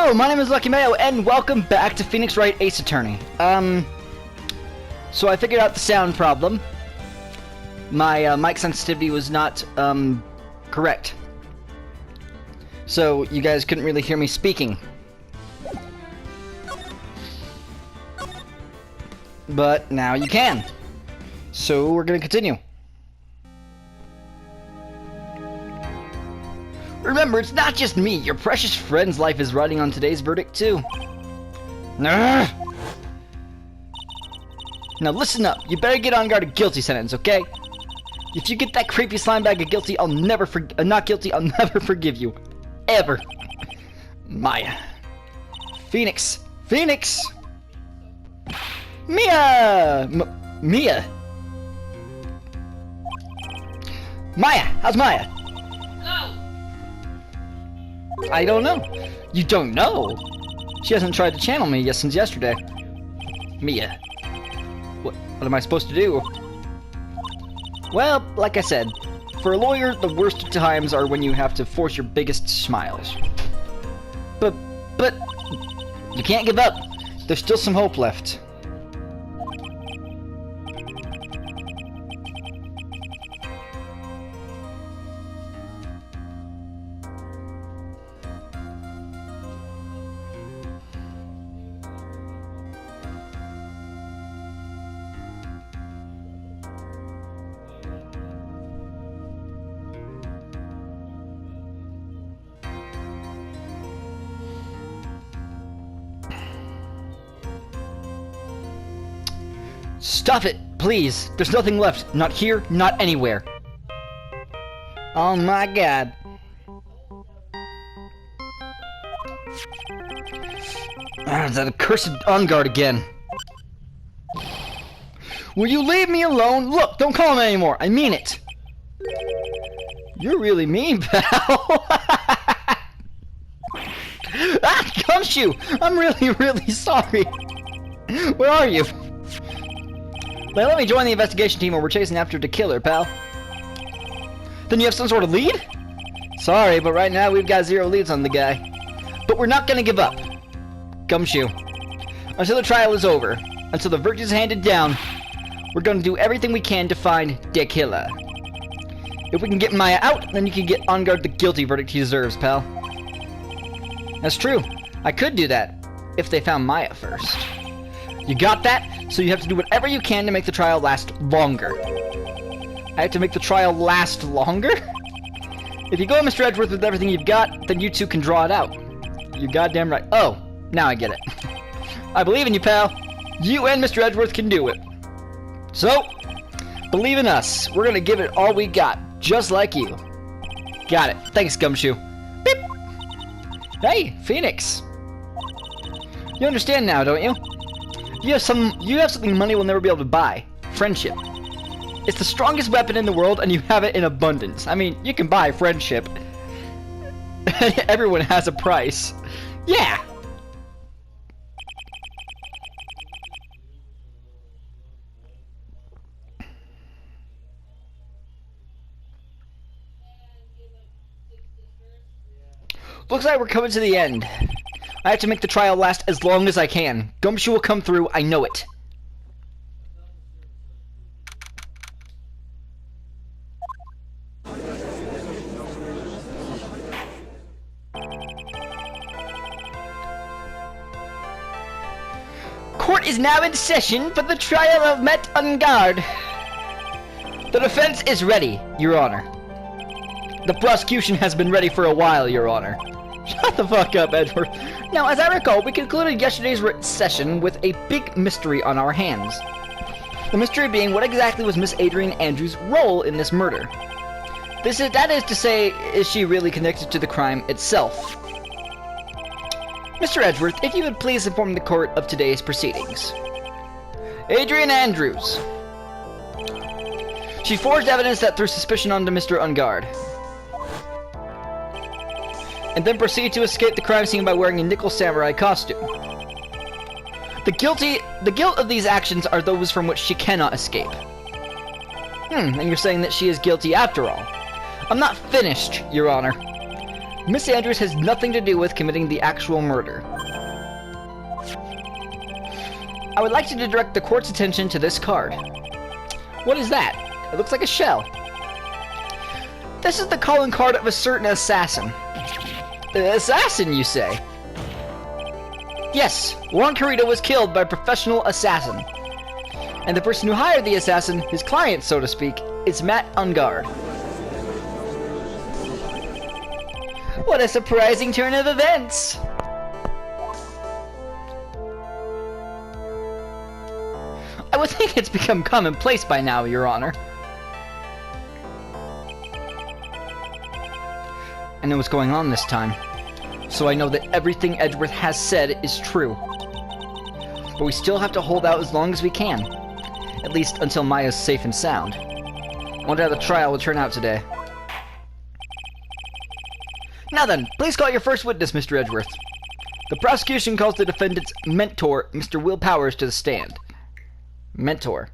Hello, my name is Lucky Mayo, and welcome back to Phoenix Wright Ace Attorney. So I figured out the sound problem. My mic sensitivity was not, correct. So you guys couldn't really hear me speaking. But now you can. So we're gonna continue. Remember, it's not just me. Your precious friend's life is riding on today's verdict, too. Now listen up. You better get on guard a guilty sentence, okay? If you get that creepy slime bag of guilty, I'll never not guilty, I'll never forgive you. Ever. Maya. Phoenix. Phoenix! Mia! Mia! Maya! How's Maya? I don't know. You don't know? She hasn't tried to channel me since yesterday. Mia. What am I supposed to do? Well, like I said, for a lawyer, the worst times are when you have to force your biggest smiles. But, you can't give up. There's still some hope left. Stop it, please. There's nothing left. Not here, not anywhere. Oh my god. That accursed on guard again. Will you leave me alone? Look, don't call me anymore. I mean it. You're really mean, pal. Gumshoe! I'm really sorry. Where are you? Well, let me join the investigation team, or we're chasing after the killer, pal. Then you have some sort of lead? Sorry, but right now we've got 0 leads on the guy. But we're not gonna give up. Gumshoe. Until the trial is over, until the verdict is handed down, we're gonna do everything we can to find the killer. If we can get Maya out, then you can get on guard the guilty verdict he deserves, pal. That's true. I could do that, if they found Maya first. You got that? So you have to do whatever you can to make the trial last longer. I have to make the trial last longer? If you go, Mr. Edgeworth, with everything you've got, then you two can draw it out. You're goddamn right. Oh, now I get it. I believe in you, pal. You and Mr. Edgeworth can do it. So, believe in us. We're gonna give it all we got, just like you. Got it. Thanks, Gumshoe. Beep. Hey, Phoenix. You understand now, don't you? You have something money will never be able to buy. Friendship. It's the strongest weapon in the world, and you have it in abundance. I mean, you can buy friendship. Everyone has a price. Yeah! Looks like we're coming to the end. I have to make the trial last as long as I can. Gumshoe will come through, I know it. Court is now in session for the trial of Met on guard. The defense is ready, Your Honor. The prosecution has been ready for a while, Your Honor. Shut the fuck up, Edward. Now, as I recall, we concluded yesterday's session with a big mystery on our hands. The mystery being, what exactly was Miss Adrian Andrews' role in this murder? That is to say, is she really connected to the crime itself? Mr. Edgeworth, if you would please inform the court of today's proceedings. Adrian Andrews. She forged evidence that threw suspicion onto Mr. Ungard, and then proceeded to escape the crime scene by wearing a nickel samurai costume. The guilt of these actions are those from which she cannot escape. And you're saying that she is guilty after all. I'm not finished, Your Honor. Miss Andrews has nothing to do with committing the actual murder. I would like you to direct the court's attention to this card. What is that? It looks like a shell. This is the calling card of a certain assassin. Assassin, you say? Yes, Juan Carrito was killed by a professional assassin. And the person who hired the assassin, his client, so to speak, is Matt Ungard. What a surprising turn of events! I would think it's become commonplace by now, Your Honor. I know what's going on this time, so I know that everything Edgeworth has said is true. But we still have to hold out as long as we can. At least until Maya's safe and sound. I wonder how the trial will turn out today. Now then, please call your first witness, Mr. Edgeworth. The prosecution calls the defendant's mentor, Mr. Will Powers, to the stand. Mentor.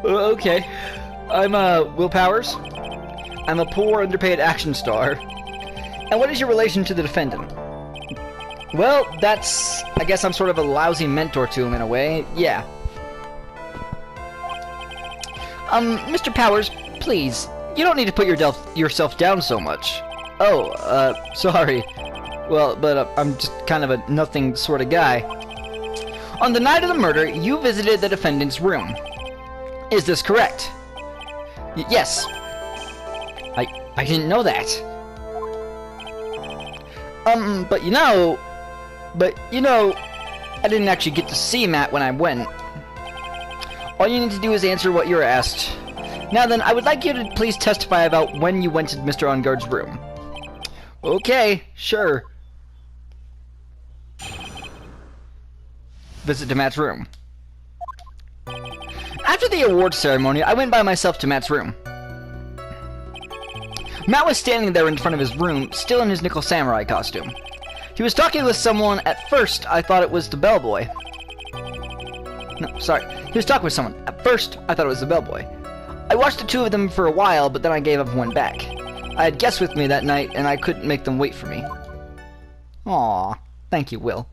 Okay. I'm, Will Powers. I'm a poor, underpaid action star. And what is your relation to the defendant? Well, that's... I guess I'm sort of a lousy mentor to him in a way. Yeah. Mr. Powers, please. You don't need to put yourself down so much. Oh, sorry. Well, but I'm just kind of a nothing sort of guy. On the night of the murder, you visited the defendant's room. Is this correct? Yes. I didn't know that. But you know, I didn't actually get to see Matt when I went. All you need to do is answer what you're asked. Now then, I would like you to please testify about when you went to Mr. Ungard's room. Okay, sure. Visit to Matt's room. After the awards ceremony, I went by myself to Matt's room. Matt was standing there in front of his room, still in his Nickel Samurai costume. He was talking with someone. At first, I thought it was the bellboy. No, sorry. He was talking with someone. At first, I thought it was the bellboy. I watched the two of them for a while, but then I gave up and went back. I had guests with me that night, and I couldn't make them wait for me. Aww. Thank you, Will.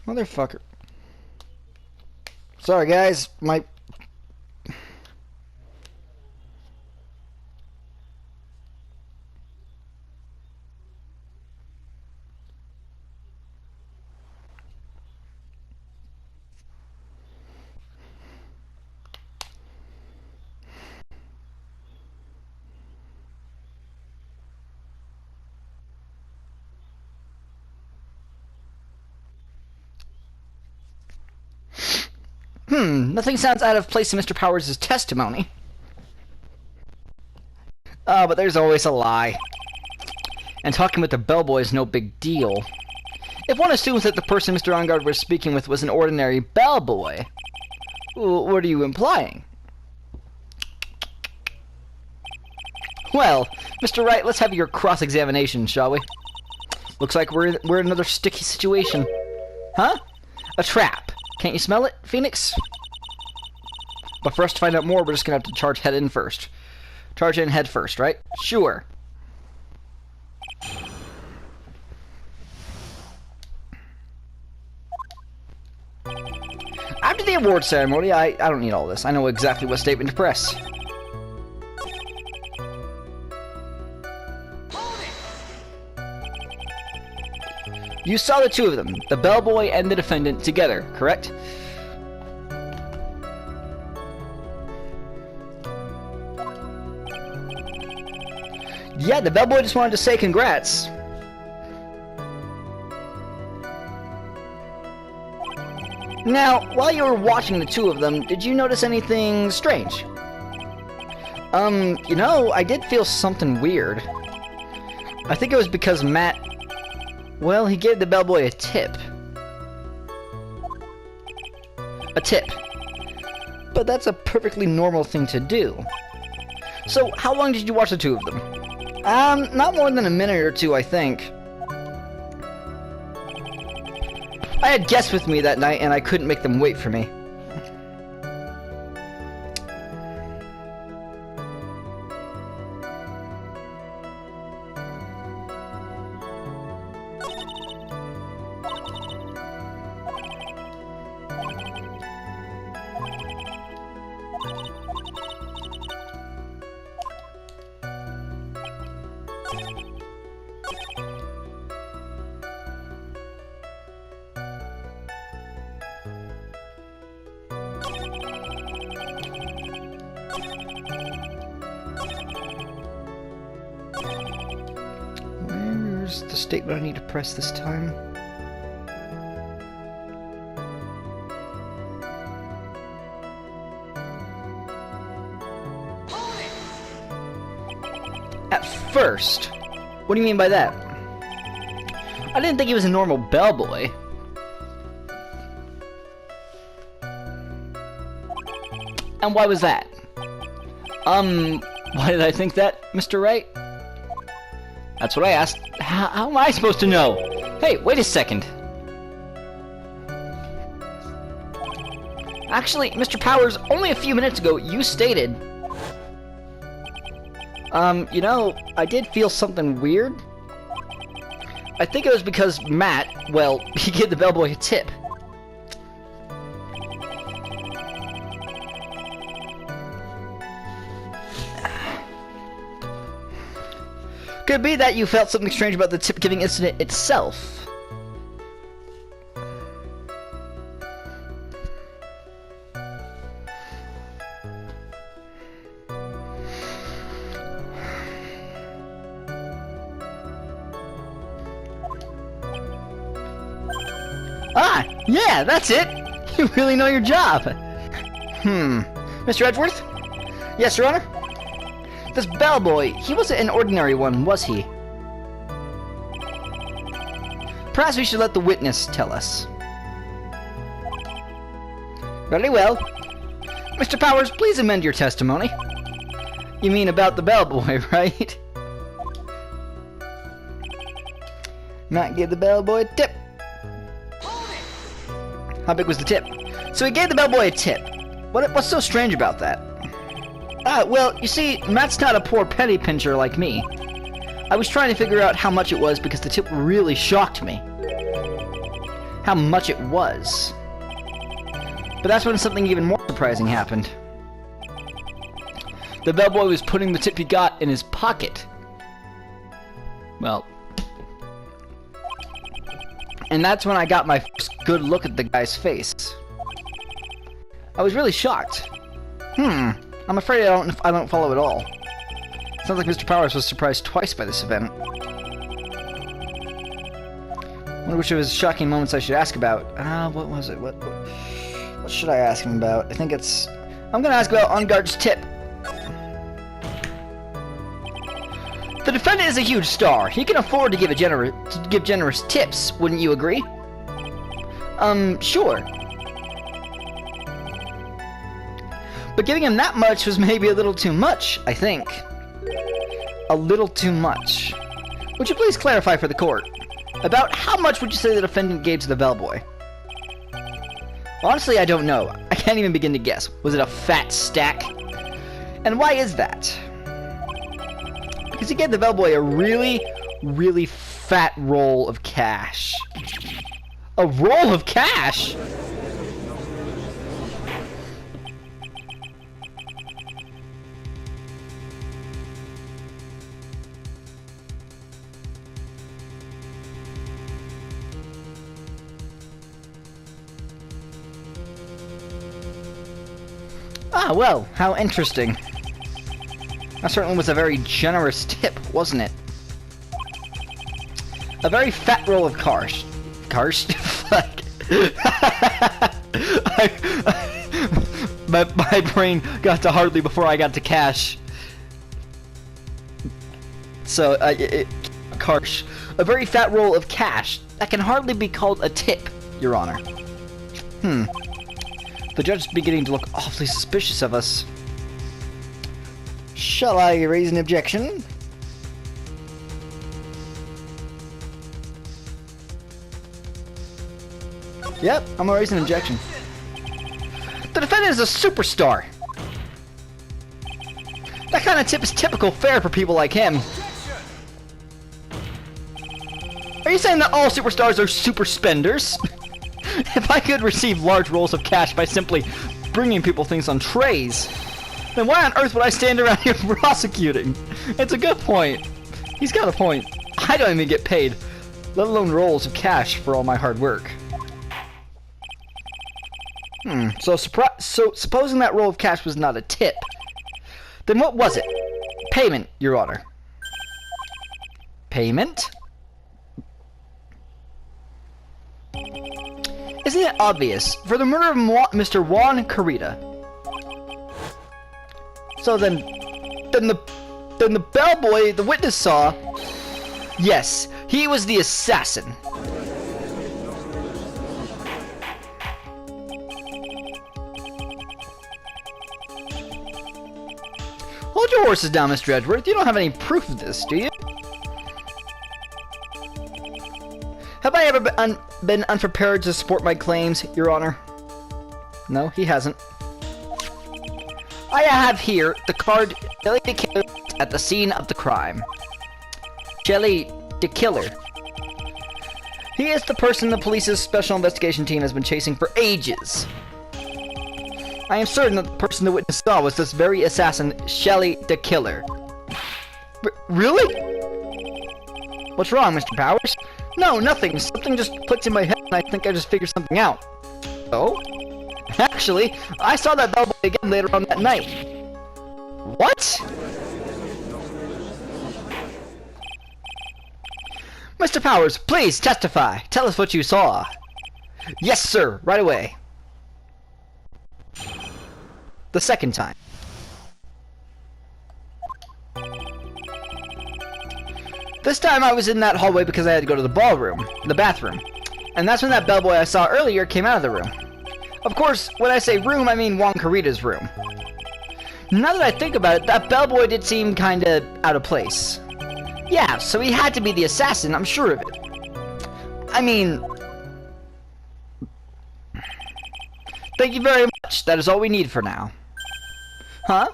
Motherfucker. Sorry, guys. Nothing sounds out of place in Mr. Powers' testimony. But there's always a lie. And talking with the bellboy is no big deal. If one assumes that the person Mr. Ungard was speaking with was an ordinary bellboy, what are you implying? Well, Mr. Wright, let's have your cross-examination, shall we? Looks like we're in another sticky situation. Huh? A trap. Can't you smell it, Phoenix? But for us to find out more, we're just gonna have to charge head in first. Charge in head first, right? Sure. After the award ceremony, I don't need all this. I know exactly what statement to press. You saw the two of them, the bellboy and the defendant, together, correct? Yeah, the bellboy just wanted to say congrats. Now, while you were watching the two of them, did you notice anything strange? You know, I did feel something weird. I think it was because Matt... Well, he gave the bellboy a tip. a tip. But that's a perfectly normal thing to do. So, how long did you watch the two of them? Not more than a minute or two, I think. I had guests with me that night, and I couldn't make them wait for me. Where's the statement I need to press this time? At first? What do you mean by that? I didn't think he was a normal bellboy. And why was that? Why did I think that, Mr. Wright? That's what I asked. How am I supposed to know? Hey, wait a second. Actually, Mr. Powers, only a few minutes ago, you stated... you know, I did feel something weird. I think it was because Matt, well, he gave the bellboy a tip. Could it be that you felt something strange about the tip-giving incident itself? Ah, yeah, that's it! You really know your job! Mr. Edgeworth? Yes, Your Honor? This bellboy, he wasn't an ordinary one, was he? Perhaps we should let the witness tell us. Very well. Mr. Powers, please amend your testimony. You mean about the bellboy, right? Matt gave the bellboy a tip. How big was the tip? So he gave the bellboy a tip. What's so strange about that? Well, you see, Matt's not a poor penny pincher like me. I was trying to figure out how much it was because the tip really shocked me. How much it was. But that's when something even more surprising happened. The bellboy was putting the tip he got in his pocket. Well... And that's when I got my first good look at the guy's face. I was really shocked. I'm afraid I don't follow at all. Sounds like Mr. Powers was surprised twice by this event. Wonder which of his shocking moments I should ask about. What was it? What should I ask him about? I think it's... I'm gonna ask about Enguarde's tip. The defendant is a huge star. He can afford to give generous tips, wouldn't you agree? Sure. But giving him that much was maybe a little too much, I think. A little too much. Would you please clarify for the court? About how much would you say the defendant gave to the bellboy? Honestly, I don't know. I can't even begin to guess. Was it a fat stack? And why is that? Because he gave the bellboy a really, really fat roll of cash. A roll of cash?! Ah, well, how interesting. That certainly was a very generous tip, wasn't it? A very fat roll of cars. Cars? Fuck. My brain got to hardly before I got to cash. So, cars. A very fat roll of cash. That can hardly be called a tip, Your Honor. The judge is beginning to look awfully suspicious of us. Shall I raise an objection? Yep, I'm gonna raise an objection. The defendant is a superstar! That kind of tip is typical fare for people like him. Are you saying that all superstars are super spenders? If I could receive large rolls of cash by simply bringing people things on trays, then why on earth would I stand around here prosecuting? It's a good point. He's got a point. I don't even get paid, let alone rolls of cash for all my hard work. So supposing that roll of cash was not a tip, then what was it? Payment, Your Honor. Payment? Isn't it obvious? For the murder of Mr. Juan Carita. So then the bellboy the witness saw, yes, he was the assassin. Hold your horses down, Mr. Edgeworth. You don't have any proof of this, do you? Have I ever been unprepared to support my claims, Your Honor? No, he hasn't. I have here the card Shelly the Killer at the scene of the crime. Shelly the Killer. He is the person the police's special investigation team has been chasing for ages. I am certain that the person the witness saw was this very assassin, Shelly the Killer. Really? What's wrong, Mr. Powers? No, nothing. Something just clicked in my head and I think I just figured something out. Oh? Actually, I saw that bellboy again later on that night. What? Mr. Powers, please testify. Tell us what you saw. Yes, sir. Right away. The second time. This time I was in that hallway because I had to go to the bathroom. And that's when that bellboy I saw earlier came out of the room. Of course, when I say room, I mean Juan Carita's room. Now that I think about it, that bellboy did seem kinda out of place. Yeah, so he had to be the assassin, I'm sure of it. I mean... Thank you very much, that is all we need for now. Huh?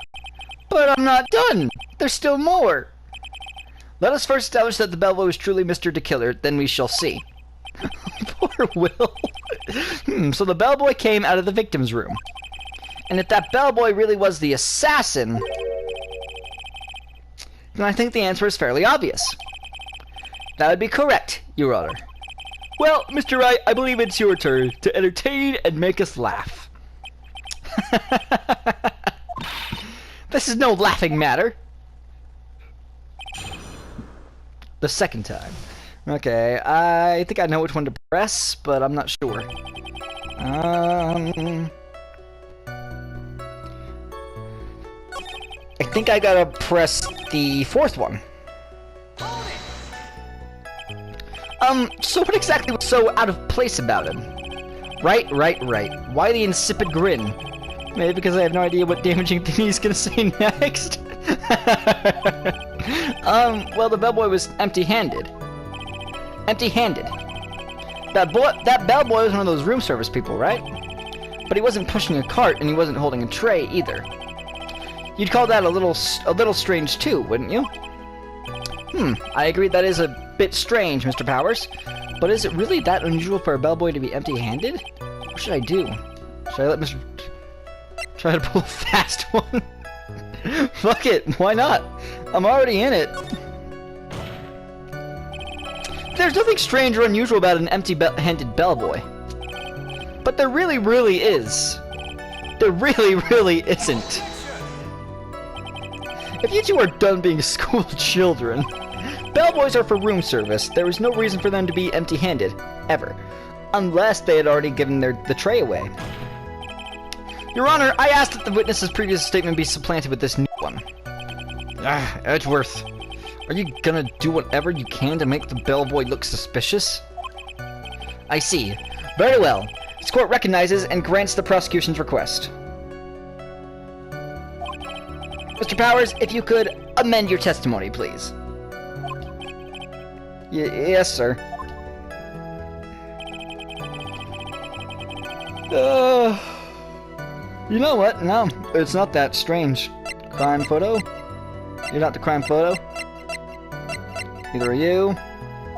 But I'm not done! There's still more! Let us first establish that the bellboy was truly Mr. the Killer, then we shall see. Poor Will. So the bellboy came out of the victim's room. And if that bellboy really was the assassin, then I think the answer is fairly obvious. That would be correct, Your Honor. Well, Mr. Wright, I believe it's your turn to entertain and make us laugh. This is no laughing matter. The second time. Okay, I think I know which one to press, but I'm not sure. I think I gotta press the fourth one. So what exactly was so out of place about him? Right. Why the insipid grin? Maybe because I have no idea what damaging thing he's gonna say next? Well, the bellboy was empty-handed. That bellboy was one of those room service people, right? But he wasn't pushing a cart, and he wasn't holding a tray, either. You'd call that a little strange, too, wouldn't you? I agree that is a bit strange, Mr. Powers. But is it really that unusual for a bellboy to be empty-handed? What should I do? Should I let Mr... try to pull a fast one? Fuck it, why not? I'm already in it. There's nothing strange or unusual about an empty-handed bellboy. But there really is. There really isn't. If you two are done being school children, bellboys are for room service. There is no reason for them to be empty-handed, ever. Unless they had already given the tray away. Your Honor, I asked that the witness's previous statement be supplanted with this new one. Edgeworth, are you gonna do whatever you can to make the bellboy look suspicious? I see. Very well. This court recognizes and grants the prosecution's request. Mr. Powers, if you could amend your testimony, please. Yes, sir. You know what? No, it's not that strange. Crime photo? You're not the crime photo. Neither are you.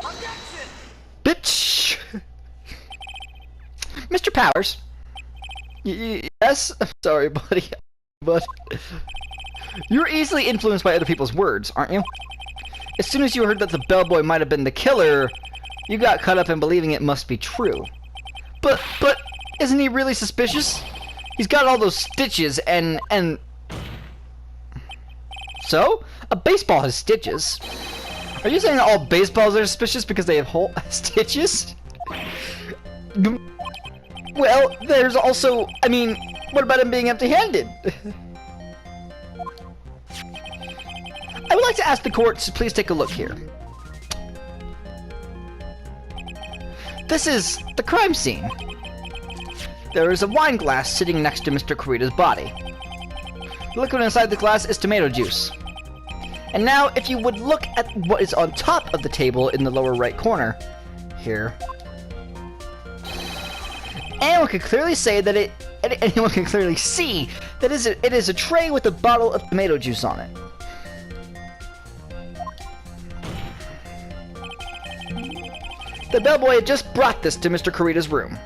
Objection! Bitch! Mr. Powers. Yes? I'm sorry, buddy. But you're easily influenced by other people's words, aren't you? As soon as you heard that the bellboy might have been the killer, you got caught up in believing it must be true. But isn't he really suspicious? He's got all those stitches and... So? A baseball has stitches. Are you saying that all baseballs are suspicious because they have stitches? Well, there's also... I mean, what about him being empty-handed? I would like to ask the court to please take a look here. This is the crime scene. There is a wine glass sitting next to Mr. Kurita's body. The liquid inside the glass is tomato juice. And now, if you would look at what is on top of the table in the lower right corner, here, anyone can clearly say that anyone can clearly see that it is a tray with a bottle of tomato juice on it. The bellboy had just brought this to Mr. Kurita's room.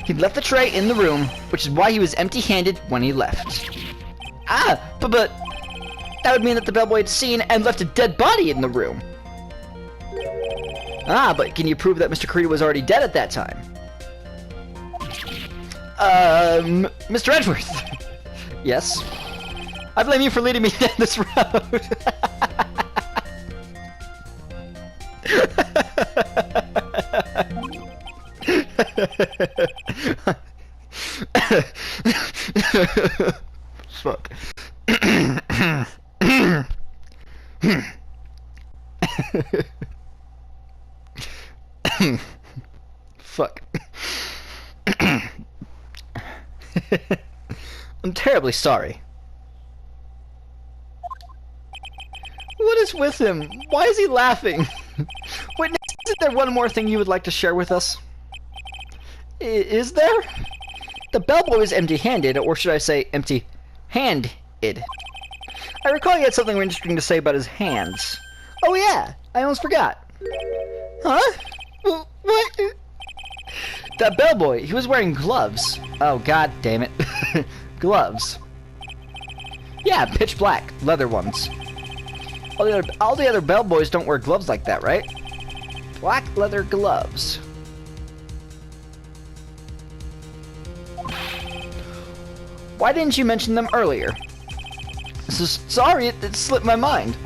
He'd left the tray in the room, which is why he was empty-handed when he left. Ah, but that would mean that the bellboy had seen and left a dead body in the room. Ah, but can you prove that Mr. Kurita was already dead at that time? Mr. Edgeworth. Yes? I blame you for leading me down this road. Fuck. Fuck. I'm terribly sorry. What is with him? Why is he laughing? Witness, isn't there one more thing you would like to share with us? Is there? The bellboy was empty-handed, or should I say empty-handed. I recall he had something interesting to say about his hands. Oh yeah, I almost forgot. Huh? What? That bellboy, he was wearing gloves. Oh, god damn it. Gloves. Yeah, pitch black, leather ones. All the other bellboys don't wear gloves like that, right? Black leather gloves. Why didn't you mention them earlier? Sorry, it slipped my mind.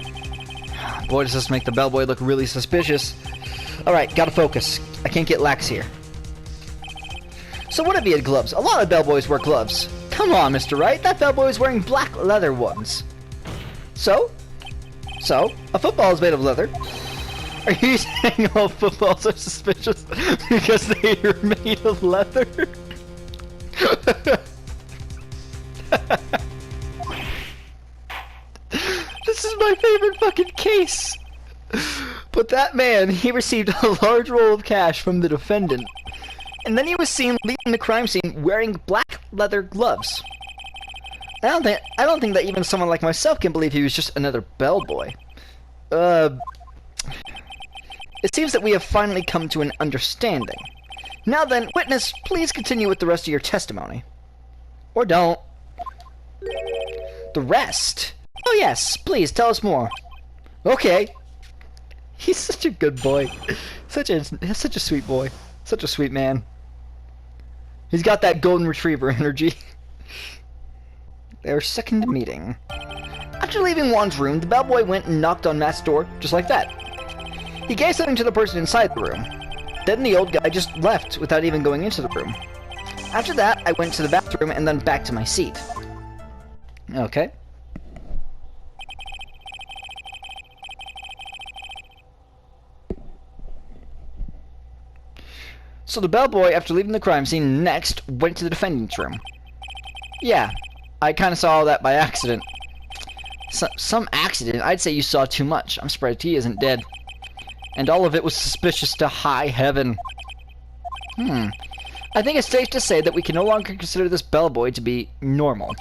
Boy, does this make the bellboy look really suspicious. Alright, gotta focus. I can't get lax here. So what if he had gloves? A lot of bellboys wear gloves. Come on, Mr. Wright, that bellboy is wearing black leather ones. So, a football is made of leather. Are you saying all footballs are suspicious because they are made of leather? This is my favorite fucking case. But that man, he received a large roll of cash from the defendant. And then he was seen leaving the crime scene wearing black leather gloves. I don't think that even someone like myself can believe he was just another bellboy. It seems that we have finally come to an understanding. Now then, witness, please continue with the rest of your testimony. Or don't. The rest? Oh yes, please, tell us more. Okay. He's such a good boy. Such a sweet boy. Such a sweet man. He's got that golden retriever energy. Their second meeting. After leaving Juan's room, the bellboy went and knocked on Matt's door, just like that. He gave something to the person inside the room. Then the old guy just left without even going into the room. After that, I went to the bathroom and then back to my seat. Okay. So the bellboy, after leaving the crime scene, next went to the defendant's room. Yeah, I kind of saw that by accident. Some accident? I'd say you saw too much. I'm surprised he isn't dead. And all of it was suspicious to high heaven. I think it's safe to say that we can no longer consider this bellboy to be normal.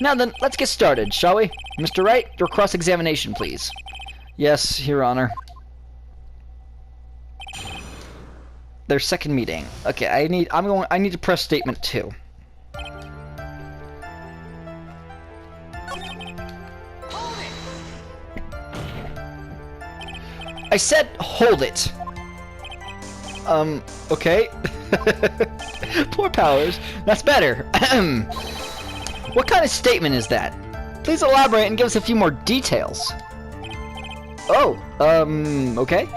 Now then, let's get started, shall we? Mr. Wright, your cross-examination, please. Yes, Your Honor. Their second meeting. Okay, I need to press statement 2. I said hold it. Okay. Poor Powers. That's better. What kind of statement is that? Please elaborate and give us a few more details. Oh, okay.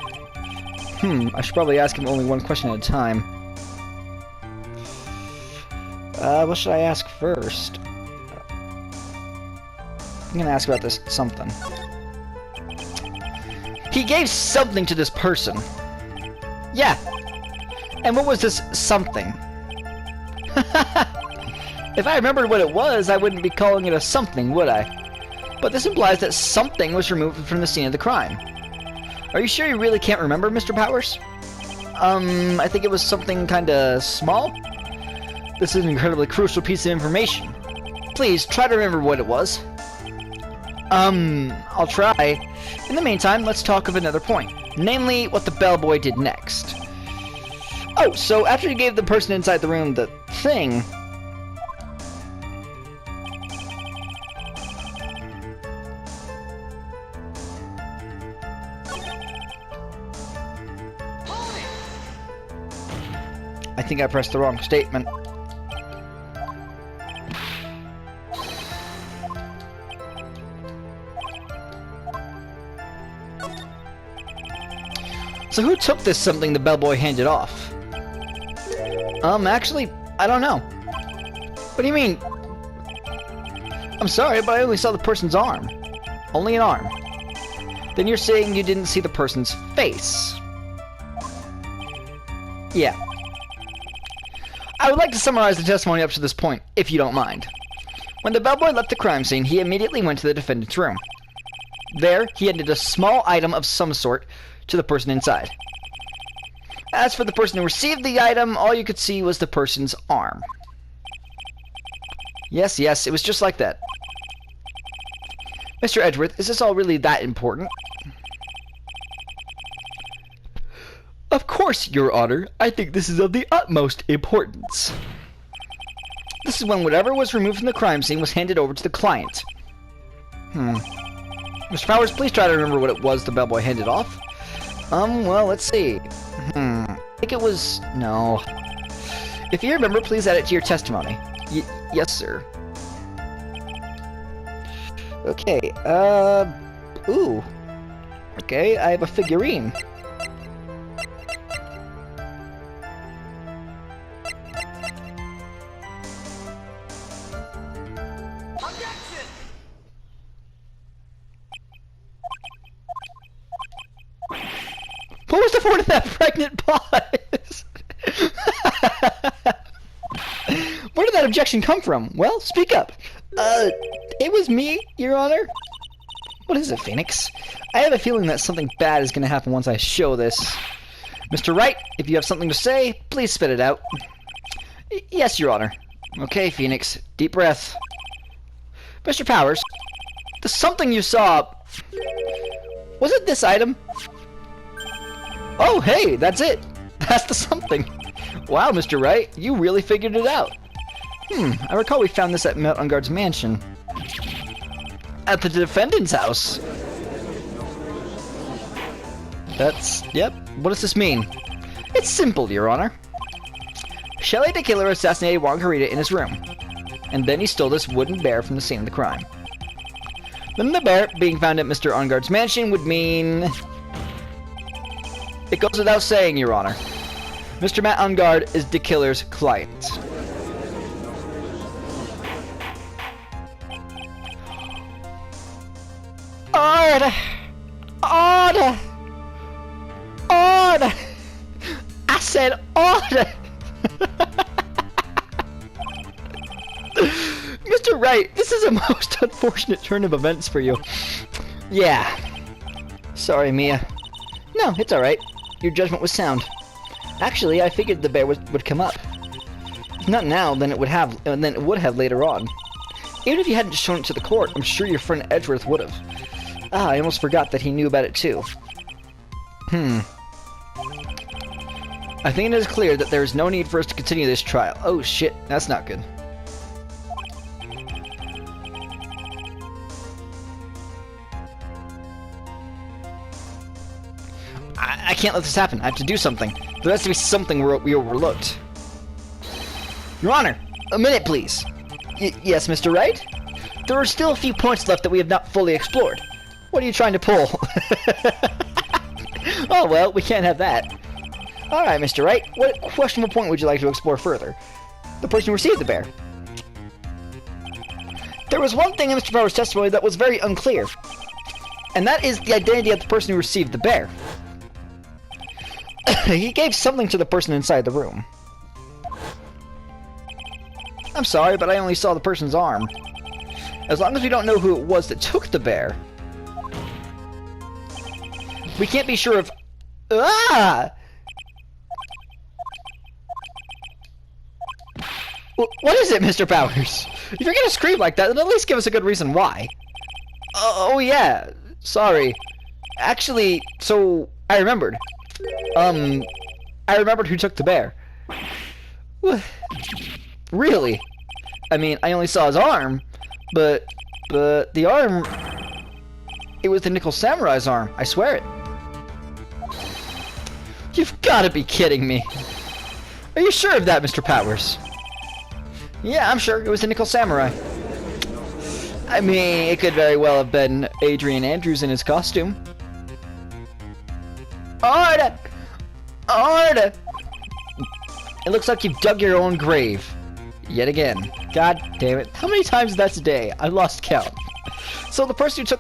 I should probably ask him only one question at a time. What should I ask first? I'm gonna ask about this something. He gave something to this person. Yeah. And what was this something? If I remembered what it was, I wouldn't be calling it a something, would I? But this implies that something was removed from the scene of the crime. Are you sure you really can't remember, Mr. Powers? I think it was something kinda small. This is an incredibly crucial piece of information. Please, try to remember what it was. I'll try. In the meantime, let's talk of another point. Namely, what the bellboy did next. Oh, so after you gave the person inside the room the thing... I think I pressed the wrong statement. So who took this something the bellboy handed off? Actually, I don't know. What do you mean? I'm sorry, but I only saw the person's arm. Only an arm. Then you're saying you didn't see the person's face. Yeah. I would like to summarize the testimony up to this point, if you don't mind. When the bellboy left the crime scene, he immediately went to the defendant's room. There, he handed a small item of some sort to the person inside. As for the person who received the item, all you could see was the person's arm. Yes, it was just like that. Mr. Edgeworth, is this all really that important? Of course, Your Honor. I think this is of the utmost importance. This is when whatever was removed from the crime scene was handed over to the client. Mr. Powers, please try to remember what it was the bellboy handed off. Well, let's see. I think it was... no. If you remember, please add it to your testimony. Yes, sir. Okay, ooh. Okay, I have a figurine. What was the point of that pregnant pause? Where did that objection come from? Well, speak up. It was me, Your Honor. What is it, Phoenix? I have a feeling that something bad is going to happen once I show this. Mr. Wright, if you have something to say, please spit it out. Yes, Your Honor. Okay, Phoenix. Deep breath. Mr. Powers, the something you saw... was it this item? Oh, hey, that's it. That's the something. Wow, Mr. Wright, you really figured it out. I recall we found this at Mountguard's mansion. At the defendant's house. Yep. What does this mean? It's simple, Your Honor. Shelley the killer assassinated Wangarita in his room. And then he stole this wooden bear from the scene of the crime. Then the bear being found at Mr. Mountguard's mansion would mean... it goes without saying, Your Honor. Mr. Matt Mountguard is the killer's client. Order! Order! Order! I said order! God! Mr. Wright, this is a most unfortunate turn of events for you. Yeah. Sorry, Mia. No, it's alright. Your judgment was sound. Actually, I figured the bear would come up. If not now, then it would have later on. Even if you hadn't shown it to the court, I'm sure your friend Edgeworth would have. Ah, I almost forgot that he knew about it too. I think it is clear that there is no need for us to continue this trial. Oh shit, that's not good. I can't let this happen. I have to do something. There has to be something we overlooked. Your Honor, a minute, please. Yes, Mr. Wright? There are still a few points left that we have not fully explored. What are you trying to pull? Oh, well, we can't have that. Alright, Mr. Wright, what questionable point would you like to explore further? The person who received the bear. There was one thing in Mr. Power's testimony that was very unclear. And that is the identity of the person who received the bear. He gave something to the person inside the room. I'm sorry, but I only saw the person's arm. As long as we don't know who it was that took the bear, we can't be sure if... Ah! What is it, Mr. Powers? If you're gonna scream like that, then at least give us a good reason why. Oh yeah, sorry. Actually, so I remembered. I remembered who took the bear. What? Really? I mean, I only saw his arm, but the arm... It was the Nickel Samurai's arm, I swear it. You've gotta be kidding me. Are you sure of that, Mr. Powers? Yeah, I'm sure. It was the Nickel Samurai. I mean, it could very well have been Adrian Andrews in his costume. Order! Order! It looks like you've dug your own grave. Yet again. God damn it. How many times is that today? I lost count. So the person who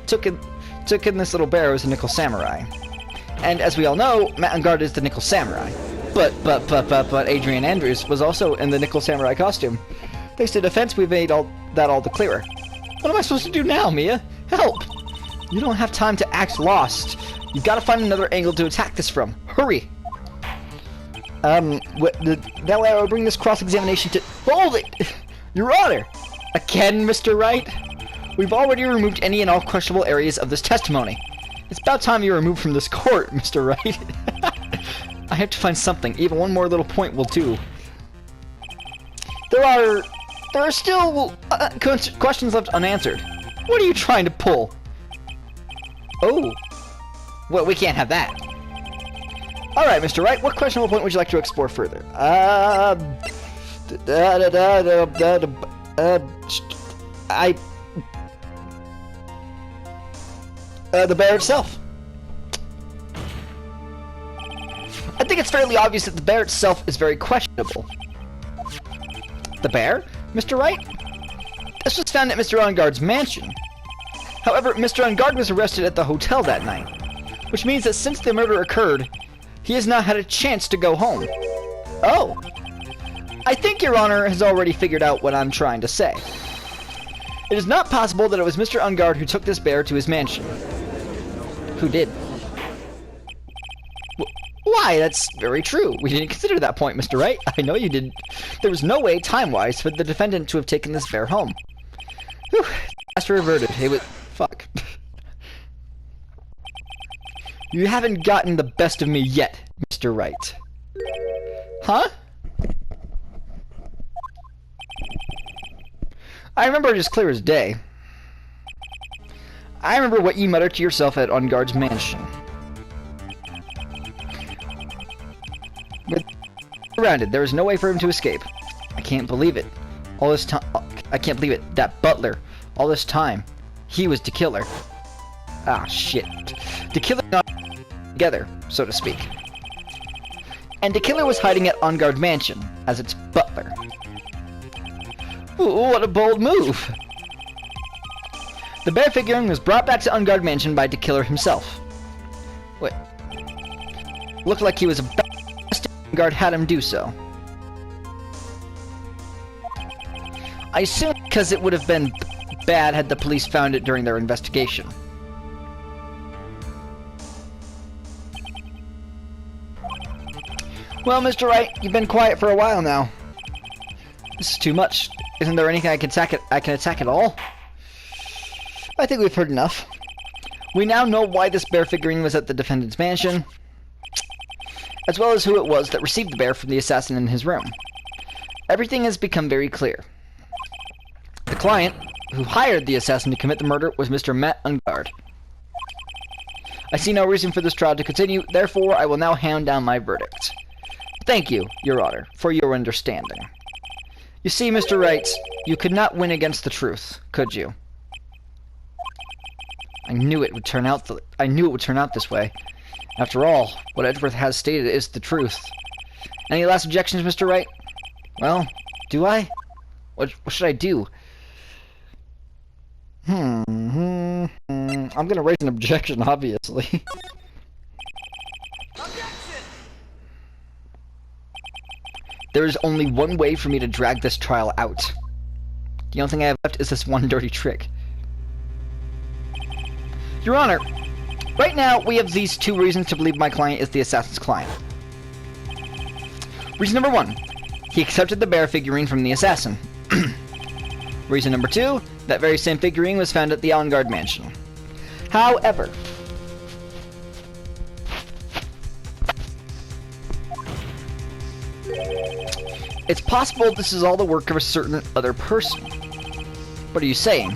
took in this little bear was a Nickel Samurai. And as we all know, Matt on Guard is the Nickel Samurai. But Adrian Andrews was also in the Nickel Samurai costume. Thanks to defense, we've made all the clearer. What am I supposed to do now, Mia? Help! You don't have time to act lost. You've got to find another angle to attack this from. Hurry! That way I will bring this cross-examination to... Hold it! Your Honor! Again, Mr. Wright? We've already removed any and all questionable areas of this testimony. It's about time you were removed from this court, Mr. Wright. I have to find something. Even one more little point will do. There are still questions left unanswered. What are you trying to pull? Oh. Well, we can't have that. Alright, Mr. Wright, what questionable point would you like to explore further? The bear itself. I think it's fairly obvious that the bear itself is very questionable. The bear? Mr. Wright? This was found at Mr. Enguard's mansion. However, Mr. Enguard was arrested at the hotel that night, which means that since the murder occurred, he has not had a chance to go home. Oh. I think Your Honor has already figured out what I'm trying to say. It is not possible that it was Mr. Enguard who took this bear to his mansion. Who did? Why, that's very true. We didn't consider that point, Mr. Wright. I know you didn't. There was no way, time-wise, for the defendant to have taken this bear home. Whew. Disaster averted. It was... Fuck. You haven't gotten the best of me yet, Mr. Wright. Huh? I remember it as clear as day. I remember what you muttered to yourself at Enguard's mansion. With surrounded, there is no way for him to escape. I can't believe it. All this time, I can't believe it. That butler, all this time, he was the killer. Ah, shit. The killer not together, so to speak. And the killer was hiding at Enguard Mansion as its butler. Ooh, what a bold move! The bear figurine was brought back to Enguard Mansion by the killer himself. Wait. Looked like he was guard had him do so. I assume because it would have been bad had the police found it during their investigation. Well, Mr. Wright, you've been quiet for a while now. This is too much. Isn't there anything I can attack at all? I think we've heard enough. We now know why this bear figurine was at the defendant's mansion, as well as who it was that received the bear from the assassin in his room. Everything has become very clear. The client, who hired the assassin to commit the murder, was Mr. Matt Ungard. I see no reason for this trial to continue, therefore I will now hand down my verdict. Thank you, Your Honor, for your understanding. You see, Mr. Wright, you could not win against the truth, could you? I knew it would turn out this way. After all, what Edgeworth has stated is the truth. Any last objections, Mr. Wright? Well, do I? What should I do? I'm gonna raise an objection, obviously. There is only one way for me to drag this trial out. The only thing I have left is this one dirty trick. Your Honor, right now we have these two reasons to believe my client is the assassin's client. Reason number one, he accepted the bear figurine from the assassin. Reason number two, that very same figurine was found at the Ungard mansion. However, it's possible this is all the work of a certain other person. What are you saying?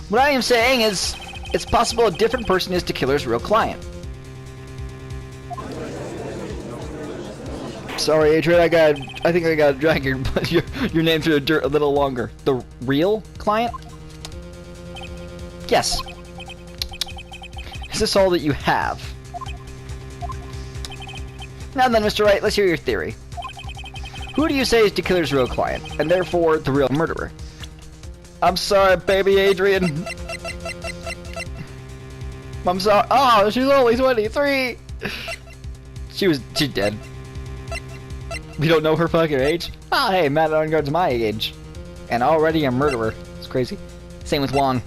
What I am saying is, it's possible a different person is the killer's real client. Sorry, Adrian, I think I gotta drag your name through the dirt a little longer. The real client? Yes. Is this all that you have? Now then, Mr. Wright, let's hear your theory. Who do you say is the killer's real client, and therefore the real murderer? I'm sorry, baby Adrian. I'm sorry. Oh, she's only 23. She's dead. We don't know her fucking age? Oh, hey, Matt Ungard's my age. And already a murderer. It's crazy. Same with Wong.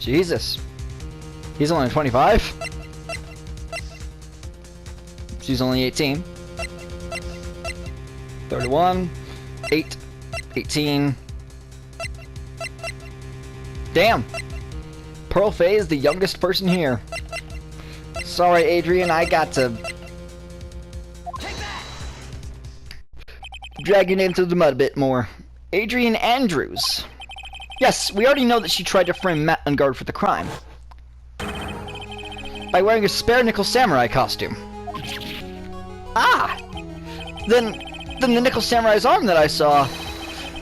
Jesus. He's only 25. She's only 18. 31. 8. 18. Damn. Pearl Fay is the youngest person here. Sorry, Adrian, I got to drag your name through the mud a bit more. Adrian Andrews. Yes, we already know that she tried to frame Matt Ungard for the crime by wearing a spare nickel samurai costume. Ah! Then the nickel samurai's arm that I saw,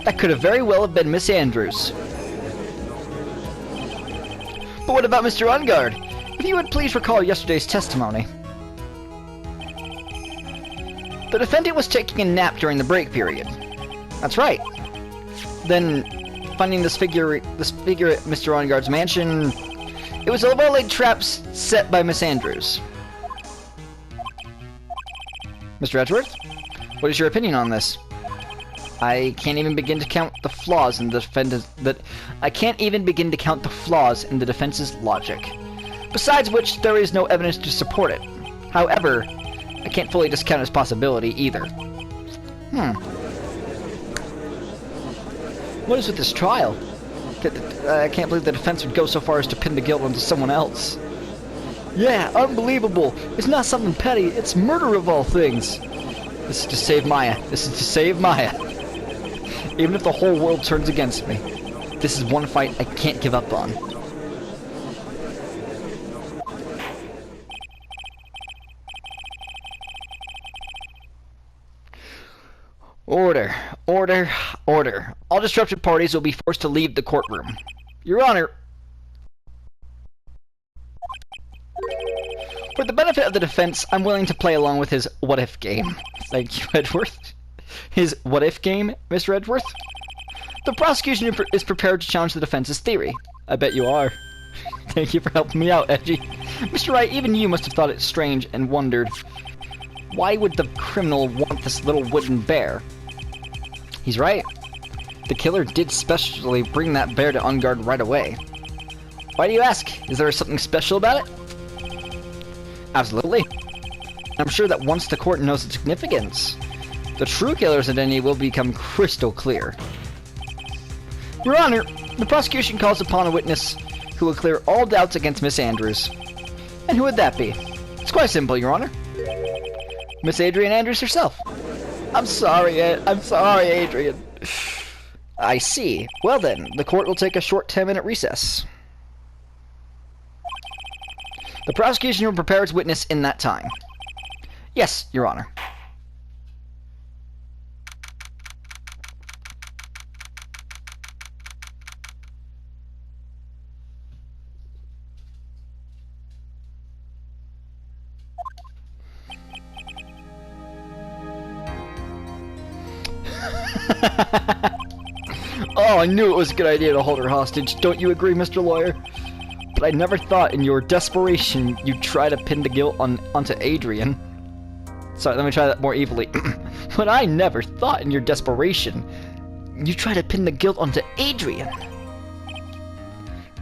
that could have very well have been Miss Andrews. But what about Mr. Ungard? If you would please recall yesterday's testimony. The defendant was taking a nap during the break period. That's right. Then, finding this figure at Mr. Ungard's mansion, it was a well-laid trap set by Miss Andrews. Mr. Edgeworth, what is your opinion on this? I can't even begin to count the flaws in the defense's logic. Besides which, there is no evidence to support it. However, I can't fully discount its possibility either. What is with this trial? I can't believe the defense would go so far as to pin the guilt onto someone else. Yeah, unbelievable. It's not something petty, it's murder of all things. This is to save Maya. This is to save Maya. Even if the whole world turns against me, this is one fight I can't give up on. Order, order, order. All disrupted parties will be forced to leave the courtroom. Your Honor, for the benefit of the defense, I'm willing to play along with his what-if game. Thank you, Edgeworth. His what-if game, Mr. Edgeworth? The prosecution is prepared to challenge the defense's theory. I bet you are. Thank you for helping me out, Edgy. Mr. Wright, even you must have thought it strange and wondered, why would the criminal want this little wooden bear? He's right. The killer did specially bring that bear to On Guard right away. Why do you ask? Is there something special about it? Absolutely. I'm sure that once the court knows its significance, the true killer's identity will become crystal clear. Your Honor, the prosecution calls upon a witness who will clear all doubts against Miss Andrews. And who would that be? It's quite simple, Your Honor. Miss Adrian Andrews herself. I'm sorry, Adrian. I see. Well then, the court will take a short 10-minute recess. The prosecution will prepare its witness in that time. Yes, Your Honor. Oh, I knew it was a good idea to hold her hostage. Don't you agree, Mr. Lawyer? But I never thought in your desperation you'd try to pin the guilt onto Adrian. Sorry, let me try that more evilly. But I never thought in your desperation you'd try to pin the guilt onto Adrian.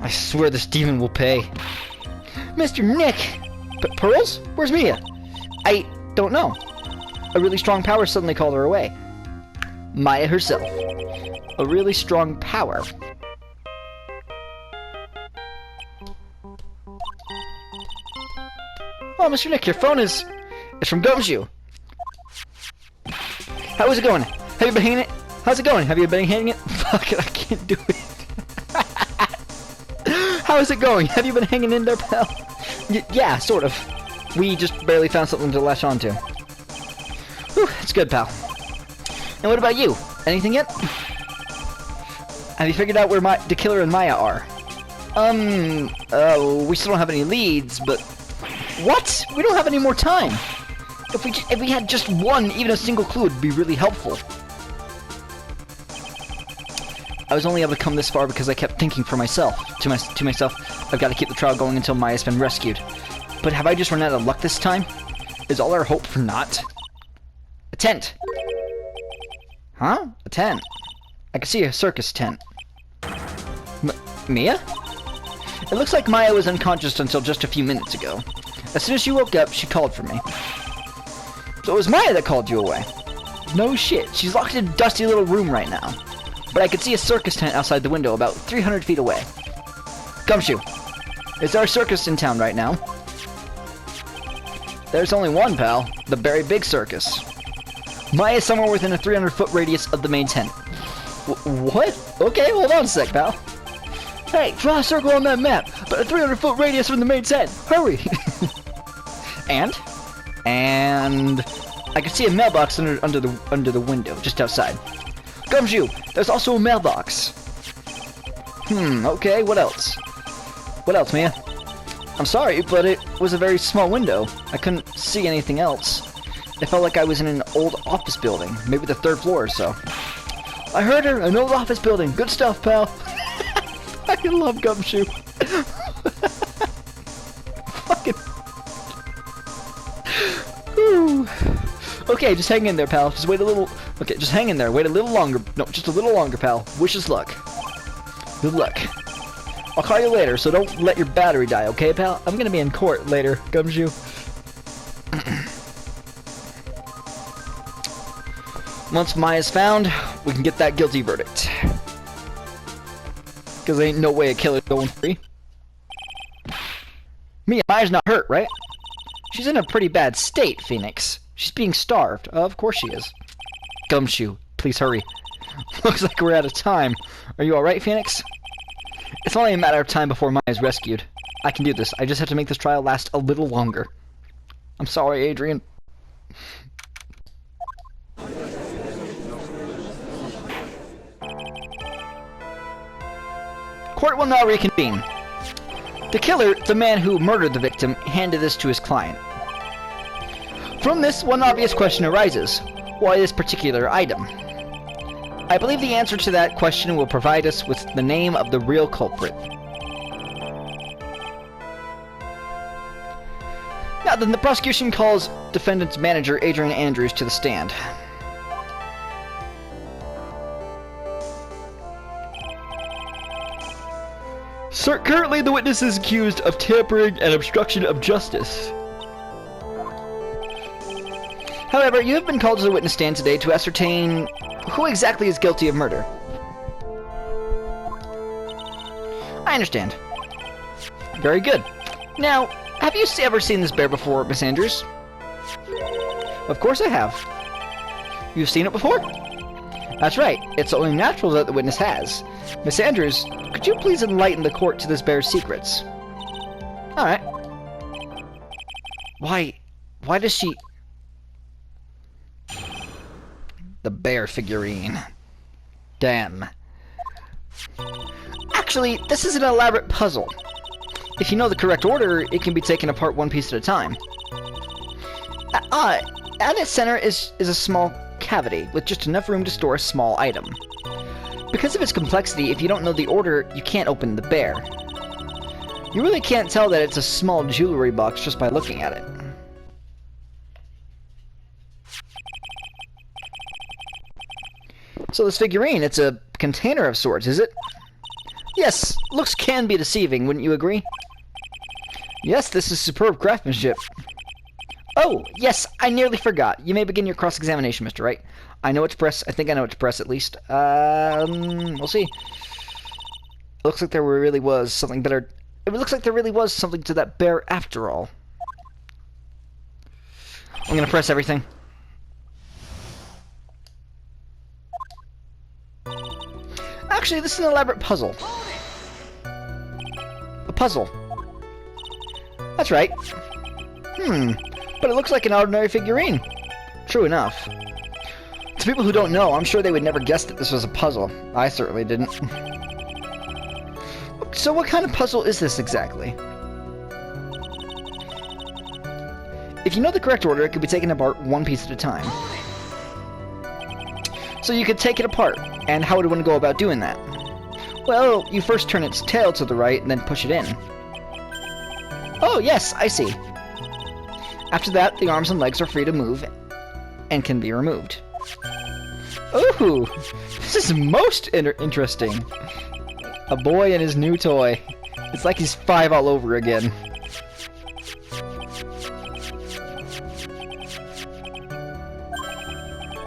I swear this demon will pay. Mr. Nick! Pearls? Where's Mia? I don't know. A really strong power suddenly called her away. Maya herself. A really strong power. Oh, Mr. Nick, your phone is... It's from Gumshoe. How is it going? Have you been hanging it? How's it going? Have you been hanging it? Fuck it, I can't do it. How is it going? Have you been hanging in there, pal? Yeah, sort of. We just barely found something to latch onto. Whew, it's good, pal. And what about you? Anything yet? Have you figured out where the killer and Maya are? We still don't have any leads, but... What? We don't have any more time! If we had just one, even a single clue would be really helpful. I was only able to come this far because I kept thinking for myself, to myself, I've got to keep the trial going until Maya's been rescued. But have I just run out of luck this time? Is all our hope for naught? A tent! Huh? A tent? I can see a circus tent. Mia? It looks like Maya was unconscious until just a few minutes ago. As soon as she woke up, she called for me. So it was Maya that called you away. No shit, she's locked in a dusty little room right now. But I could see a circus tent outside the window about 300 feet away. Gumshoe, is there a circus in town right now? There's only one, pal. The very big circus. Maya is somewhere within a 300-foot radius of the main tent. What? Okay, hold on a sec, pal. Hey, draw a circle on that map, but a 300-foot radius from the main tent. Hurry! And I can see a mailbox under the window, just outside. Gumshoe, there's also a mailbox. Okay, what else? What else, Mia? I'm sorry, but it was a very small window. I couldn't see anything else. It felt like I was in an old office building, maybe the 3rd floor or so. I heard her, an old office building. Good stuff, pal. I love Gumshoe. Fucking... Whew. Okay, just hang in there, pal. Just wait a little... Okay, just hang in there. Wait a little longer. No, just a little longer, pal. Wish us luck. Good luck. I'll call you later, so don't let your battery die, okay, pal? I'm gonna be in court later, Gumshoe. Once Maya's found, we can get that guilty verdict. Because there ain't no way a killer's going free. Maya's not hurt, right? She's in a pretty bad state, Phoenix. She's being starved. Of course she is. Gumshoe, please hurry. Looks like we're out of time. Are you alright, Phoenix? It's only a matter of time before Maya's rescued. I can do this. I just have to make this trial last a little longer. I'm sorry, Adrian. Court will now reconvene. The killer, the man who murdered the victim, handed this to his client. From this, one obvious question arises. Why this particular item? I believe the answer to that question will provide us with the name of the real culprit. Then the prosecution calls defendant's manager, Adrian Andrews, to the stand. Sir, currently the witness is accused of tampering and obstruction of justice. However, you have been called to the witness stand today to ascertain who exactly is guilty of murder. I understand. Very good. Now, have you ever seen this bear before, Miss Andrews? Of course I have. You've seen it before? That's right. It's only natural that the witness has. Miss Andrews, could you please enlighten the court to this bear's secrets? Alright. Why does she... The bear figurine. Damn. Actually, this is an elaborate puzzle. If you know the correct order, it can be taken apart one piece at a time. At its center is a small cavity, with just enough room to store a small item. Because of its complexity, if you don't know the order, you can't open the bear. You really can't tell that it's a small jewelry box just by looking at it. So this figurine, it's a container of sorts, is it? Yes, looks can be deceiving, wouldn't you agree? Yes, this is superb craftsmanship. Oh, yes, I nearly forgot. You may begin your cross-examination, Mr. Wright. I know what to press. I think I know what to press, at least. We'll see. It looks like there really was something better. It looks like there really was something to that bear after all. I'm gonna press everything. Actually, this is an elaborate puzzle. A puzzle. That's right. But it looks like an ordinary figurine. True enough. To people who don't know, I'm sure they would never guess that this was a puzzle. I certainly didn't. So what kind of puzzle is this exactly? If you know the correct order, it could be taken apart one piece at a time. So you could take it apart, and how would one go about doing that? Well, you first turn its tail to the right and then push it in. Oh, yes, I see. After that, the arms and legs are free to move and can be removed. Ooh, this is most interesting. A boy and his new toy. It's like he's 5 all over again.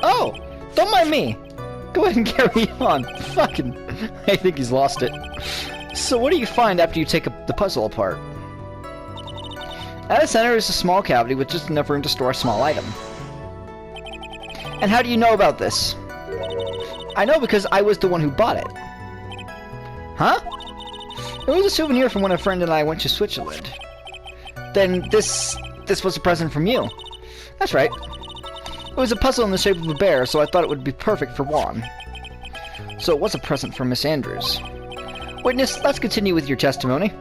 Oh, don't mind me. Go ahead and carry on. Fucking, I think he's lost it. So what do you find after you take the puzzle apart? At the center is a small cavity with just enough room to store a small item. And how do you know about this? I know because I was the one who bought it. Huh? It was a souvenir from when a friend and I went to Switzerland. Then this was a present from you. That's right. It was a puzzle in the shape of a bear, so I thought it would be perfect for Juan. So it was a present from Miss Andrews. Witness, let's continue with your testimony.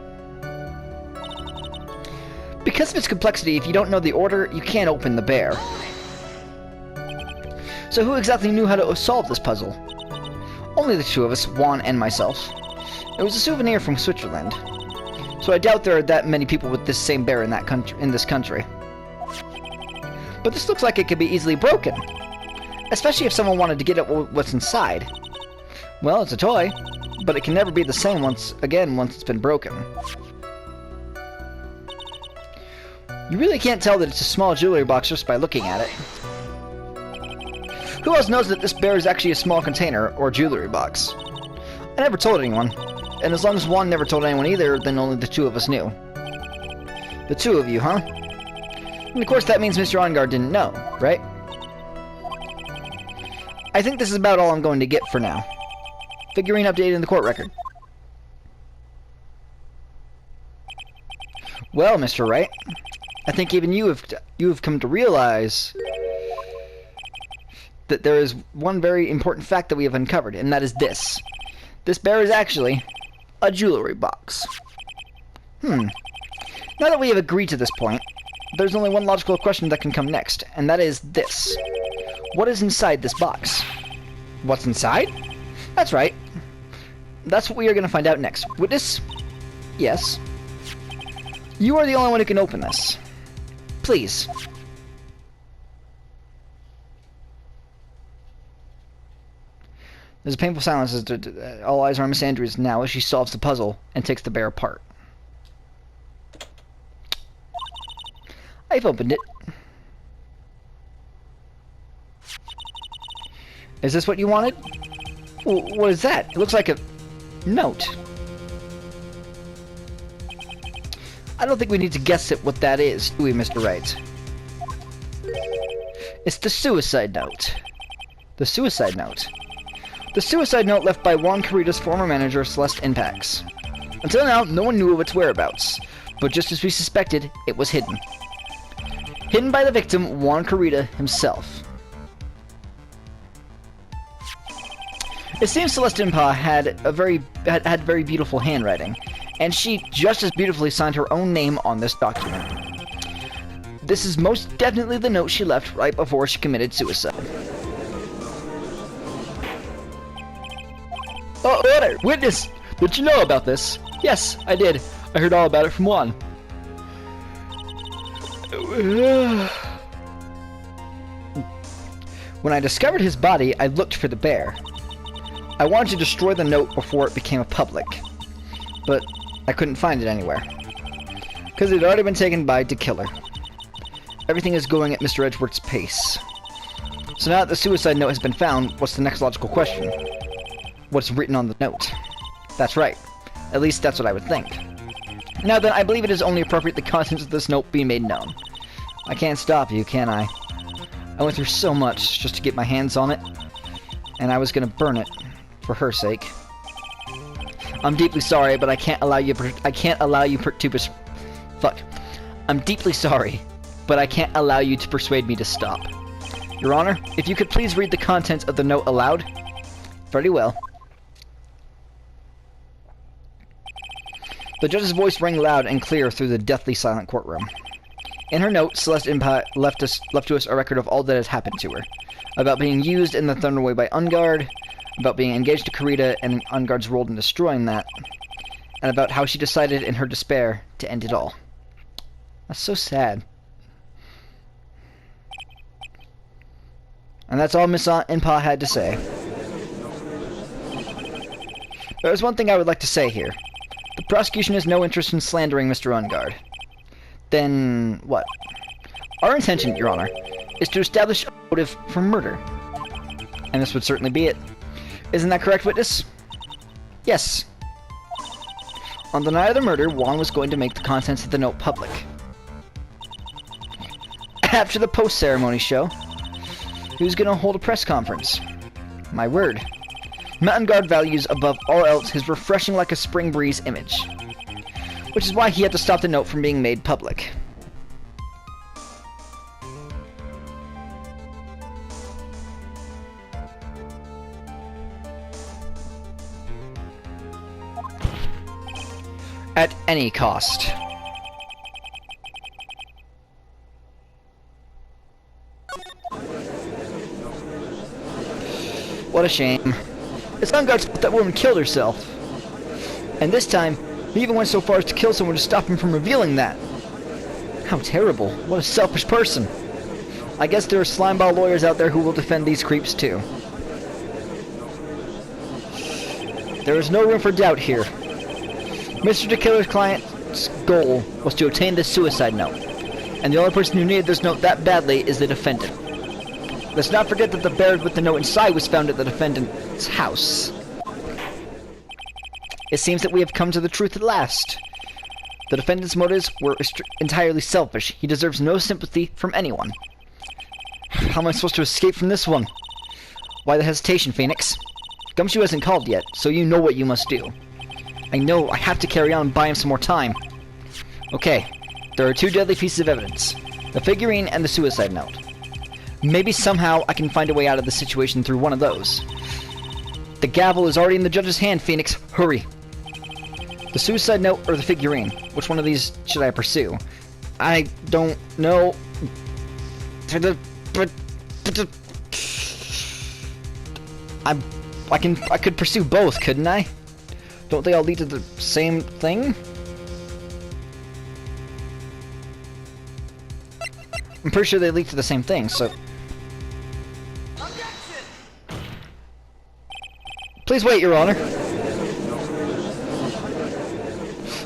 Because of its complexity, if you don't know the order, you can't open the bear. So who exactly knew how to solve this puzzle? Only the two of us, Juan and myself. It was a souvenir from Switzerland. So I doubt there are that many people with this same bear in this country. But this looks like it could be easily broken. Especially if someone wanted to get at what's inside. Well, it's a toy, but it can never be the same once it's been broken. You really can't tell that it's a small jewelry box just by looking at it. Who else knows that this bear is actually a small container or jewelry box? I never told anyone. And as long as Juan never told anyone either, then only the two of us knew. The two of you, huh? And of course that means Mr. Ongard didn't know, right? I think this is about all I'm going to get for now. Figurine updated in the court record. Well, Mr. Wright, I think even you have come to realize that there is one very important fact that we have uncovered, and that is this. This bear is actually a jewelry box. Now that we have agreed to this point, there's only one logical question that can come next, and that is this. What is inside this box? What's inside? That's right. That's what we are going to find out next. Witness? Yes. You are the only one who can open this. Please. There's a painful silence as all eyes are on Miss Andrews now as she solves the puzzle and takes the bear apart. I've opened it. Is this what you wanted? What is that? It looks like a note. I don't think we need to guess at what that is, do we, Mr. Wright? It's the suicide note. The suicide note. The suicide note left by Juan Carita's former manager, Celeste Impax. Until now, no one knew of its whereabouts, but just as we suspected, it was hidden. Hidden by the victim, Juan Carita himself. It seems Celeste Impa had very beautiful handwriting, and she just as beautifully signed her own name on this document. This is most definitely the note she left right before she committed suicide. Oh, order! Witness! Did you know about this? Yes, I did. I heard all about it from Juan. When I discovered his body, I looked for the bear. I wanted to destroy the note before it became public, but I couldn't find it anywhere, because it had already been taken by the killer. Everything is going at Mr. Edgeworth's pace. So now that the suicide note has been found, what's the next logical question? What's written on the note? That's right. At least that's what I would think. Now then, I believe it is only appropriate the contents of this note be made known. I can't stop you, can I? I went through so much just to get my hands on it, and I was gonna burn it, for her sake. I'm deeply sorry, but I can't allow you to fuck. I'm deeply sorry, but I can't allow you to persuade me to stop. Your Honor, if you could please read the contents of the note aloud. Very well. The judge's voice rang loud and clear through the deathly silent courtroom. In her note, Celeste Impa left to us a record of all that has happened to her. About being used in the Thunderway by Ungard, about being engaged to Carita and Ungard's role in destroying that, and about how she decided in her despair to end it all. That's so sad. And that's all Miss Impa had to say. There's one thing I would like to say here. The prosecution has no interest in slandering Mr. Ungard. Then what? Our intention, Your Honor, is to establish a motive for murder. And this would certainly be it. Isn't that correct, witness? Yes. On the night of the murder, Juan was going to make the contents of the note public. After the post-ceremony show, he was going to hold a press conference. My word. Ungard values above all else his refreshing like a spring breeze image. Which is why he had to stop the note from being made public. At any cost. What a shame. It's Ungard's fault that woman killed herself. And this time, he even went so far as to kill someone to stop him from revealing that. How terrible. What a selfish person. I guess there are slimeball lawyers out there who will defend these creeps too. There is no room for doubt here. Mr. DeKiller's client's goal was to obtain this suicide note, and the only person who needed this note that badly is the defendant. Let's not forget that the bear with the note inside was found at the defendant's house. It seems that we have come to the truth at last. The defendant's motives were entirely selfish. He deserves no sympathy from anyone. How am I supposed to escape from this one? Why the hesitation, Phoenix? Gumshoe hasn't called yet, so you know what you must do. I know I have to carry on and buy him some more time. Okay, there are two deadly pieces of evidence. The figurine and the suicide note. Maybe somehow I can find a way out of the situation through one of those. The gavel is already in the judge's hand, Phoenix. Hurry. The suicide note or the figurine? Which one of these should I pursue? I don't know. I could pursue both, couldn't I? Don't they all lead to the same thing? I'm pretty sure they leaked to the same thing, so... Please wait, Your Honor.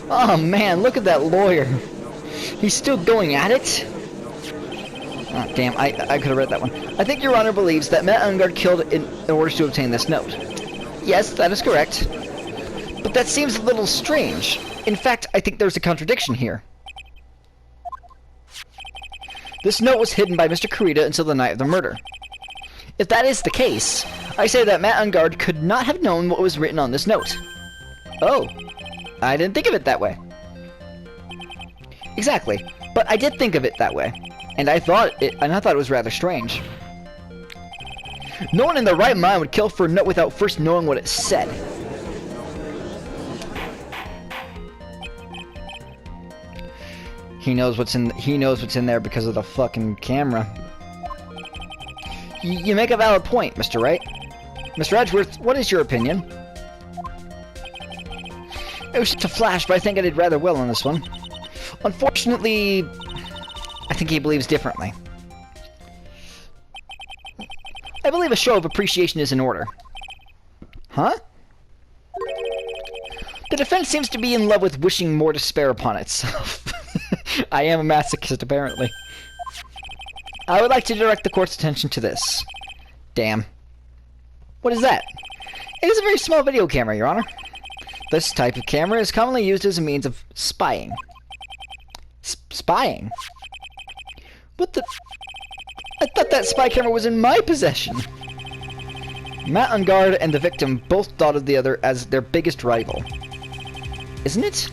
Oh man, look at that lawyer. He's still going at it? Oh, damn, I could have read that one. I think Your Honor believes that Matt Ungard killed in order to obtain this note. Yes, that is correct. But that seems a little strange. In fact, I think there's a contradiction here. This note was hidden by Mr. Kurita until the night of the murder. If that is the case, I say that Matt Ungard could not have known what was written on this note. Oh, I didn't think of it that way. Exactly, but I did think of it that way, and I thought it was rather strange. No one in their right mind would kill for a note without first knowing what it said. He knows what's in there because of the fucking camera. You make a valid point, Mr. Wright. Mr. Edgeworth, what is your opinion? It was just a flash, but I think I did rather well on this one. Unfortunately, I think he believes differently. I believe a show of appreciation is in order. Huh? The defense seems to be in love with wishing more despair upon itself. I am a masochist, apparently. I would like to direct the court's attention to this. Damn. What is that? It is a very small video camera, Your Honor. This type of camera is commonly used as a means of spying. Spying? What the... I thought that spy camera was in my possession. Matt Ungard and the victim both thought of the other as their biggest rival. Isn't it?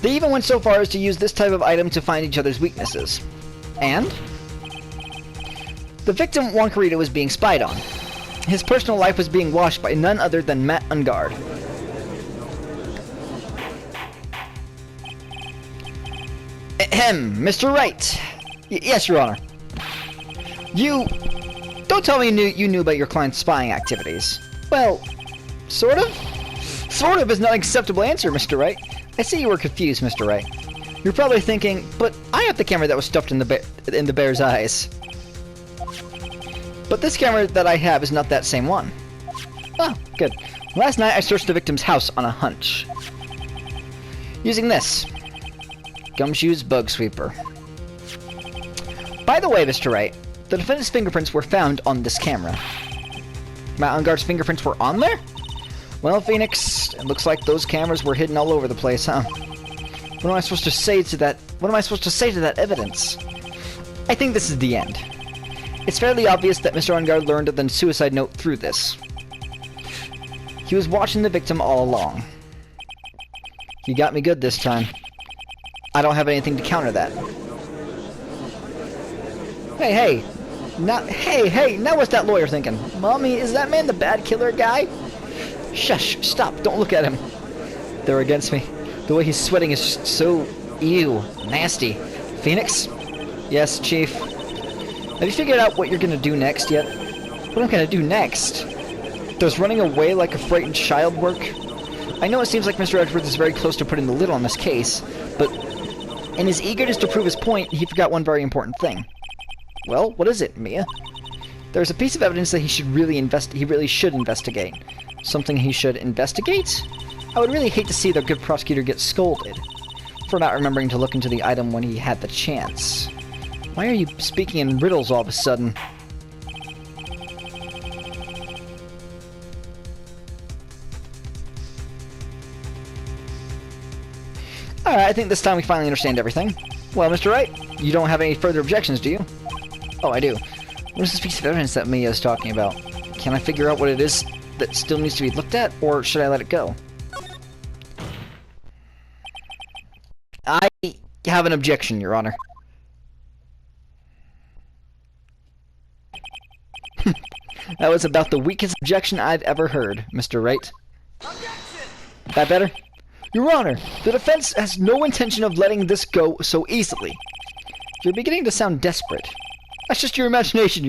They even went so far as to use this type of item to find each other's weaknesses. And? The victim, Juan Kurita, was being spied on. His personal life was being watched by none other than Matt Ungard. Ahem, Mr. Wright. Yes, Your Honor. You... Don't tell me you knew about your client's spying activities. Well, sort of? Sort of is not an acceptable answer, Mr. Wright. I see you were confused, Mr. Wright. You're probably thinking, but I have the camera that was stuffed in the bear's eyes. But this camera that I have is not that same one. Oh, good. Last night I searched the victim's house on a hunch. Using this. Gumshoe's Bug Sweeper. By the way, Mr. Wright, the defendant's fingerprints were found on this camera. Matt Ungard's fingerprints were on there? Well, Phoenix, it looks like those cameras were hidden all over the place, huh? What am I supposed to say to that? What am I supposed to say to that evidence? I think this is the end. It's fairly obvious that Mr. Ungard learned of the suicide note through this. He was watching the victim all along. He got me good this time. I don't have anything to counter that. Hey, now what's that lawyer thinking? Mommy, is that man the bad killer guy? Shush, stop, don't look at him. They're against me. The way he's sweating is just so... ew, nasty. Phoenix? Yes, Chief. Have you figured out what you're gonna do next yet? What I'm gonna do next? Does running away like a frightened child work? I know it seems like Mr. Edgeworth is very close to putting the lid on this case, but in his eagerness to prove his point, he forgot one very important thing. Well, what is it, Mia? There's a piece of evidence that he really should investigate. Something he should investigate? I would really hate to see the good prosecutor get scolded for not remembering to look into the item when he had the chance. Why are you speaking in riddles all of a sudden? Alright, I think this time we finally understand everything. Well, Mr. Wright, you don't have any further objections, do you? Oh, I do. What is this piece of evidence that Mia is talking about? Can I figure out what it is that still needs to be looked at, or should I let it go? I have an objection, Your Honor. That was about the weakest objection I've ever heard, Mr. Wright. Objection! That better? Your Honor, the defense has no intention of letting this go so easily. You're beginning to sound desperate. That's just your imagination, you're